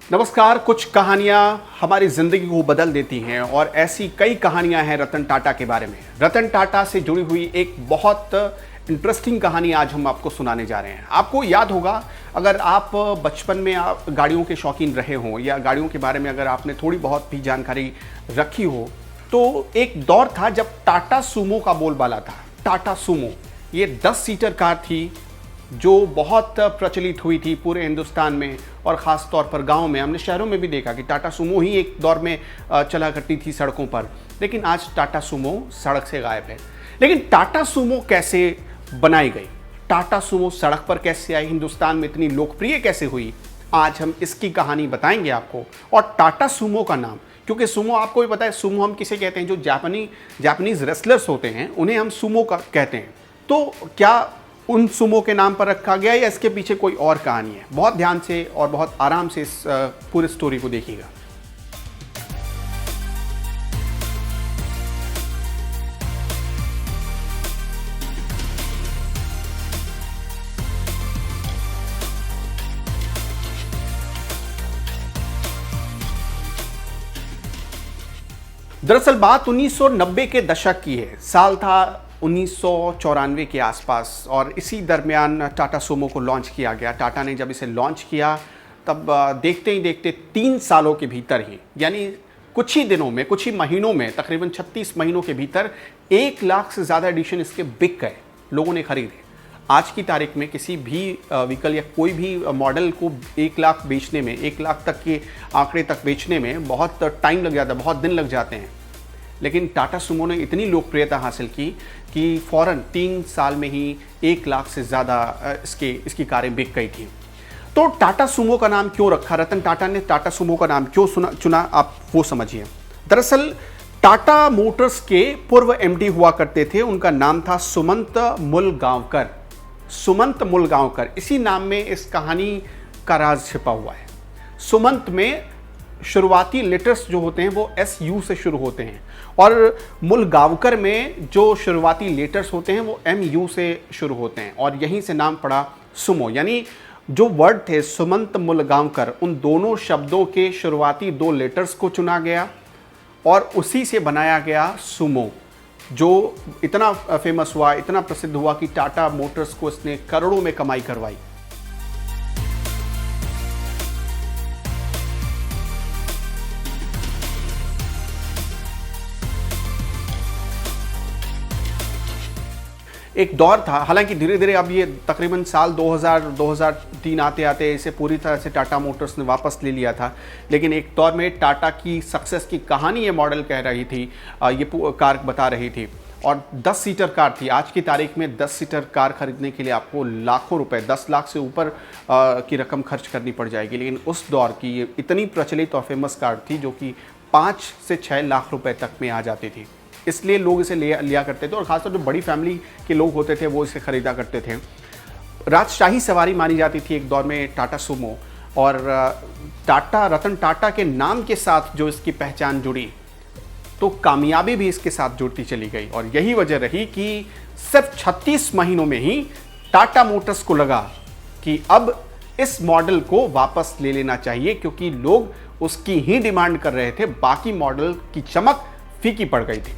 नमस्कार। कुछ कहानियां हमारी ज़िंदगी को बदल देती हैं और ऐसी कई कहानियां हैं रतन टाटा के बारे में। रतन टाटा से जुड़ी हुई एक बहुत इंटरेस्टिंग कहानी आज हम आपको सुनाने जा रहे हैं। आपको याद होगा, अगर आप बचपन में आप गाड़ियों के शौकीन रहे हों या गाड़ियों के बारे में अगर आपने थोड़ी बहुत भी जानकारी रखी हो, तो एक दौर था जब टाटा सूमो का बोलबाला था। टाटा सूमो ये 10 सीटर कार थी जो बहुत प्रचलित हुई थी पूरे हिंदुस्तान में और ख़ास तौर पर गांव में। हमने शहरों में भी देखा कि टाटा सूमो ही एक दौर में चला करती थी सड़कों पर, लेकिन आज टाटा सूमो सड़क से गायब है। लेकिन टाटा सूमो कैसे बनाई गई, टाटा सूमो सड़क पर कैसे आई, हिंदुस्तान में इतनी लोकप्रिय कैसे हुई, आज हम इसकी कहानी बताएंगे आपको। और टाटा सूमो का नाम, क्योंकि सूमो आपको भी पता है, सूमो हम किसे कहते हैं, जो जापानीज रेसलर्स होते हैं उन्हें हम सूमो का कहते हैं। तो क्या उन सूमो के नाम पर रखा गया या इसके पीछे कोई और कहानी है? बहुत ध्यान से और बहुत आराम से इस पूरी स्टोरी को देखिएगा। दरअसल बात 1990 के दशक की है। साल था 1994 के आसपास और इसी दरमियान टाटा सूमो को लॉन्च किया गया। टाटा ने जब इसे लॉन्च किया तब देखते ही देखते 3 सालों के भीतर ही, यानी कुछ ही दिनों में, कुछ ही महीनों में, तकरीबन 36 महीनों के भीतर 1 लाख से ज़्यादा एडिशन इसके बिक गए, लोगों ने खरीदे। आज की तारीख में किसी भी व्हीकल या कोई भी मॉडल को 1 लाख बेचने में, 1 लाख तक के आंकड़े तक बेचने में बहुत टाइम लग जाता है, बहुत दिन लग जाते हैं। लेकिन टाटा सूमो ने इतनी लोकप्रियता हासिल की कि फ़ौरन 3 साल में ही 1 लाख से ज़्यादा इसकी कारें बिक गई थी। तो टाटा सूमो का नाम क्यों रखा, रतन टाटा ने टाटा सूमो का नाम क्यों चुना, आप वो समझिए। दरअसल टाटा मोटर्स के पूर्व एमडी हुआ करते थे, उनका नाम था सुमंत मुलगांवकर। सुमंत मुलगांवकर, इसी नाम में इस कहानी का राज छिपा हुआ है। सुमंत में शुरुआती लेटर्स जो होते हैं वो SU से शुरू होते हैं और मुलगांवकर में जो शुरुआती लेटर्स होते हैं वो MU से शुरू होते हैं और यहीं से नाम पड़ा सुमो। यानी जो वर्ड थे सुमंत मुलगांवकर, उन दोनों शब्दों के शुरुआती 2 लेटर्स को चुना गया और उसी से बनाया गया सुमो, जो इतना फेमस हुआ, इतना प्रसिद्ध हुआ कि टाटा मोटर्स को इसने करोड़ों में कमाई करवाई। एक दौर था, हालांकि धीरे धीरे अब ये तकरीबन साल 2003 आते आते इसे पूरी तरह से टाटा मोटर्स ने वापस ले लिया था। लेकिन एक दौर में टाटा की सक्सेस की कहानी ये मॉडल कह रही थी, ये कार बता रही थी और 10 सीटर कार थी। आज की तारीख में 10 सीटर कार खरीदने के लिए आपको लाखों रुपए, 10 लाख से ऊपर की रकम खर्च करनी पड़ जाएगी। लेकिन उस दौर की ये इतनी प्रचलित और फेमस कार थी जो कि 5 से 6 लाख रुपए तक में आ जाती थी, इसलिए लोग इसे लिया करते थे और खासतौर जो बड़ी फैमिली के लोग होते थे वो इसे खरीदा करते थे। राजशाही सवारी मानी जाती थी एक दौर में टाटा सूमो और रतन टाटा के नाम के साथ जो इसकी पहचान जुड़ी तो कामयाबी भी इसके साथ जुड़ती चली गई और यही वजह रही कि सिर्फ 36 महीनों में ही टाटा मोटर्स को लगा कि अब इस मॉडल को वापस ले लेना चाहिए, क्योंकि लोग उसकी ही डिमांड कर रहे थे, बाकी मॉडल की चमक फीकी पड़ गई थी।